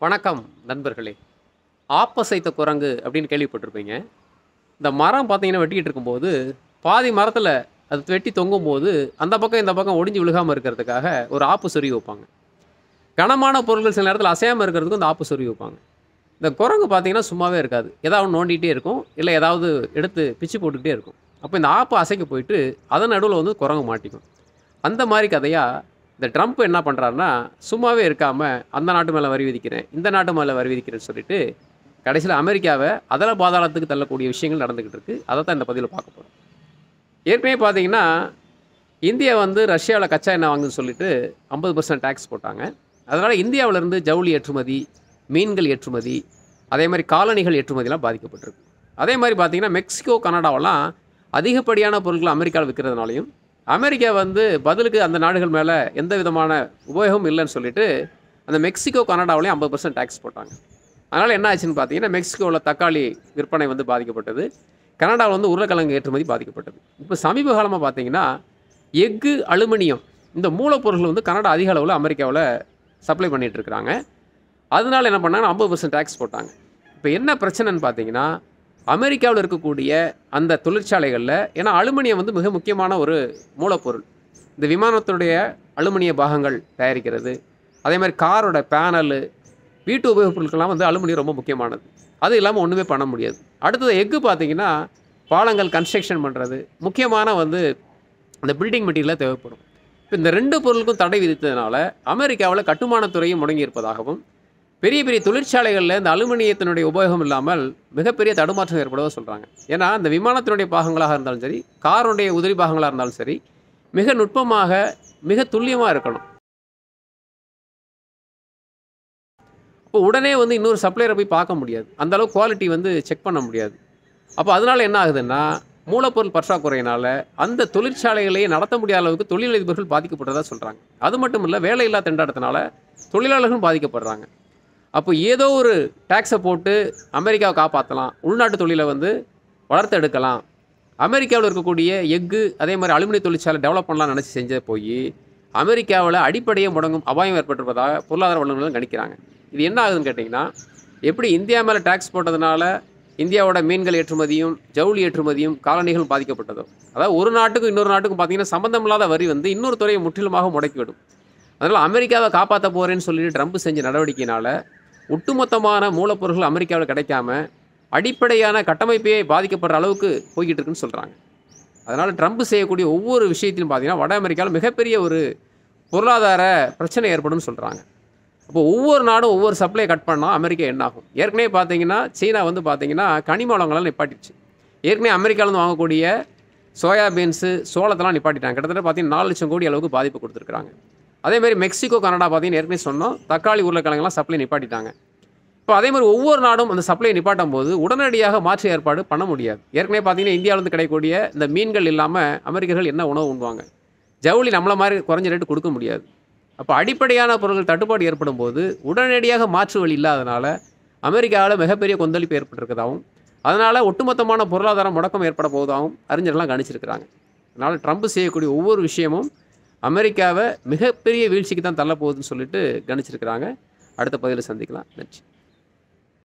வணக்கம் நண்பர்களே. ஆப்பசைத்த குரங்கு அப்படின்னு கேள்விப்பட்டிருப்பீங்க. இந்த மரம் பார்த்தீங்கன்னா வெட்டிக்கிட்டு இருக்கும்போது, பாதி மரத்தில அது வெட்டி தொங்கும்போது, அந்த பக்கம் இந்த பக்கம் ஒடிஞ்சு விழுகாம இருக்கிறதுக்காக ஒரு ஆப்பு சொருவி வைப்பாங்க. கனமான பொருட்கள் சில நேரத்தில அசையாம இருக்கிறதுக்கும் இந்த ஆப்பு சொருவி வைப்பாங்க. இந்த குரங்கு பார்த்தீங்கன்னா சும்மாவே இருக்காது. ஏதாவது ஒண்ணு நோண்டிட்டே இருக்கும். இல்ல ஏதாவது எடுத்து பிச்சு போட்டுக்கிட்டே இருக்கும். அப்ப இந்த ஆப்பு அசைக்க போயிட்டு, அதன் நடுவுல வந்து குரங்கு மாட்டிக்கும். அந்த மாரி கதையா, இந்த ட்ரம்ப் என்ன பண்றாருன்னா, சும்மாவே இருக்காம, அந்த நாட்டு மேல வரி விதிக்கிறேன், இந்த நாட்டு மேல வரி விதிக்கிறேன்னு சொல்லிட்டு, கடைசியில அமெரிக்காவ அதல பாதாளத்துக்கு தள்ளக்கூடிய விஷயங்கள் நடந்துகிட்டு இருக்கு. அதத்தான் இந்த பதிவுல பார்க்க போறோம். ஏற்கனவே பார்த்தீங்கன்னா, இந்தியா வந்து ரஷ்யாவுல கச்சா எண்ணெய் வாங்குதுன்னு சொல்லிட்டு 50% டாக்ஸ் போட்டாங்க. அதனால இந்தியாவிலிருந்து ஜவுளி ஏற்றுமதி, மீன்கள் ஏற்றுமதி, அதே மாரி காலணிகள் ஏற்றுமதிலாம் பாதிக்கப்பட்டிருக்கு. அதே மாரி பார்த்தீங்கன்னா, மெக்சிகோ, கனடாவெல்லாம் அதிகப்படியான பொருட்கள அமெரிக்கால விக்கிறதுனாலயும், அமெரிக்கா வந்து பதிலுக்கு அந்த நாடுகள் மேல எந்த விதமான உபயோகமும் இல்லன்னு சொல்லிட்டு, அந்த மெக்சிகோ, கனடாவிலயும் 50% டாக்ஸ் போட்டாங்க. அதனால என்ன ஆச்சுன்னு பார்த்தீங்கன்னா, மெக்சிகோல தக்காளி விற்பனை வந்து பாதிக்கப்பட்டது. கனடால வந்து உருளைக்கிழங்கு ஏற்றுமதி பாதிக்கப்பட்டது. இப்ப சமீப காலமா பார்த்தீங்கன்னா, எஃகு, அலுமினியம் இந்த மூலப்பொருட்கள் வந்து கனடா அதிக அளவுல அமெரிக்காவுல சப்ளை பண்ணிட்டு இருக்கிறாங்க. அதனால என்ன பண்ணாங்கன்னா, 50% டாக்ஸ் போட்டாங்க. இப்ப என்ன பிரச்சனைன்னு பார்த்தீங்கன்னா, அமெரிக்காவுல இருக்கக்கூடிய அந்த தொழிற்சாலைகள்ல ஏன்னா அலுமினியம் வந்து மிக முக்கியமான ஒரு மூலப்பொருள். இந்த விமானத்துடைய அலுமினிய பாகங்கள் தயாரிக்கிறது, அதே மாரி காரோட பேனலு, வீட்டு உபயோகப் பொருட்கள்லாம் வந்து அலுமினியம் ரொம்ப முக்கியமானது. அது இல்லாம ஒண்ணுமே பண்ண முடியாது. அடுத்தது எஃகு பார்த்தீங்கன்னா, பாலங்கள் கன்ஸ்ட்ரக்ஷன் பண்றது, முக்கியமான வந்து அந்த பில்டிங் மெட்டீரியலா தேவைப்படும். இப்ப இந்த 2 பொருளுக்கும் தடை விதித்ததுனால, அமெரிக்காவுல கட்டுமானத் துறையும் முடங்கி இருப்பதாகவும், பெரிய பெரிய தொழிற்சாலைகள்ல இந்த அலுமினியத்தினுடைய உபயோகம் இல்லாமல் மிகப்பெரிய தடுமாற்றம் ஏற்படுவதா சொல்றாங்க. ஏன்னா, இந்த விமானத்தினுடைய பாகங்களாக இருந்தாலும் சரி, காருடைய உதிரி பாகங்களா இருந்தாலும் சரி, மிக நுட்பமாக, மிக துல்லியமா இருக்கணும். அப்போ உடனே வந்து இன்னொரு சப்ளையர போய் பார்க்க முடியாது. அந்த அளவுக்கு குவாலிட்டி வந்து செக் பண்ண முடியாது. அப்போ அதனால என்ன ஆகுதுன்னா, மூலப்பொருள் பற்றாக்குறையினால அந்த தொழிற்சாலைகளையே நடத்த முடியாத அளவுக்கு தொழிலதிபர்கள் பாதிக்கப்பட்டதா சொல்றாங்க. அது மட்டும் இல்ல, வேலையில்லா திண்டாட்டத்தினால தொழிலாளர்களும் பாதிக்கப்படுறாங்க. அப்போ ஏதோ ஒரு டாக்ஸ போட்டு அமெரிக்காவ காப்பாத்தலாம். உள்நாட்டு தொழில வந்து வளர்த்தெடுக்கலாம். அமெரிக்காவுல இருக்கக்கூடிய எஃகு, அதே மாரி அலுமினிய தொழிற்சாலை டெவலப் பண்ணலாம்னு நெனச்சு செஞ்சது போயி, அமெரிக்காவுல அடிப்படையே முடங்கும் அபாயம் ஏற்பட்டிருப்பதாக பொருளாதார வல்லுநர்கள் கணிக்கிறாங்க. இது என்ன ஆகுதுன்னு கேட்டீங்கன்னா, எப்படி இந்தியா மேல டாக்ஸ் போட்டதுனால, இந்தியாவோட மீன்கள் ஏற்றுமதியும், ஜவுளி ஏற்றுமதியும், காலணிகளும் பாதிக்கப்பட்டதோ, அதாவது ஒரு நாட்டுக்கும் இன்னொரு நாட்டுக்கும் பார்த்தீங்கன்னா, சம்மந்தம் இல்லாத வரி வந்து இன்னொரு துறையை முற்றிலுமாக முடக்கிவிடும். அதனால அமெரிக்காவ காப்பாத்த போறேன்னு சொல்லிட்டு ட்ரம்ப் செஞ்ச நடவடிக்கையினால, ஒட்டுமொத்தமான மூலப்பொருட்கள் அமெரிக்காவுல கிடைக்காம, அடிப்படையான கட்டமைப்பே பாதிக்கப்படுற அளவுக்கு போய்க்கிட்டு இருக்குன்னு சொல்றாங்க. அதனால ட்ரம்ப் செய்யக்கூடிய ஒவ்வொரு விஷயத்திலும் பார்த்தீங்கன்னா, வட அமெரிக்காவுல மிகப்பெரிய ஒரு பொருளாதார பிரச்சனை ஏற்படும்னு சொல்றாங்க. அப்போ ஒவ்வொரு நாடும் ஒவ்வொரு சப்ளைய கட் பண்ணா அமெரிக்கா என்ன ஆகும்? ஏற்கனவே பார்த்தீங்கன்னா, சீனா வந்து பார்த்தீங்கன்னா, கனிம வளங்களெல்லாம் நிப்பாட்டிடுச்சு. ஏற்கனவே அமெரிக்காவிலேருந்து வாங்கக்கூடிய சோயா பீன்ஸு, சோளத்தெல்லாம் நிப்பாட்டிட்டாங்க. கிட்டத்தட்ட பார்த்தீங்கன்னா 4,00,000 கோடி அளவுக்கு பாதிப்பு குடுத்துருக்காங்க. அதேமாரி மெக்சிகோ, கனடா பார்த்தீங்கன்னா ஏற்கனவே சொன்னோம். தக்காளி, உருளைக்கிழங்கெல்லாம் சப்ளை நிப்பாட்டிட்டாங்க. இப்போ அதேமாரி ஒவ்வொரு நாடும் அந்த சப்ளைய நிப்பாட்டும்போது, உடனடியாக மாற்று ஏற்பாடு பண்ண முடியாது. ஏற்கனவே பார்த்தீங்கன்னா, இந்தியாவிலேருந்து கிடைக்கக்கூடிய இந்த மீன்கள் இல்லாம அமெரிக்கர்கள் என்ன உணவு உண்ணுவாங்க? ஜவுளி நம்மள மாரி குறைஞ்ச ரேட்டு குடுக்க முடியாது. அப்ப அடிப்படையான பொருட்கள் தட்டுப்பாடு ஏற்படும்போது, உடனடியாக மாற்று வழி இல்லாதனால, அமெரிக்காவுல மிகப்பெரிய கொந்தளிப்பு ஏற்பட்டிருக்கிறதாவும், அதனால ஒட்டுமொத்தமான பொருளாதார முடக்கம் ஏற்பட போவதாகவும் அறிஞர்கள்லாம் கணிச்சிருக்கிறாங்க. அதனால ட்ரம்ப் செய்யக்கூடிய ஒவ்வொரு விஷயமும், அமெரிக்காவ மிகப்பெரிய வீழ்ச்சிக்கு தான் தள்ளப்போகுதுன்னு சொல்லிட்டு கணிச்சிருக்கிறாங்க. அடுத்த பதிவில சந்திக்கலாம். நன்றி.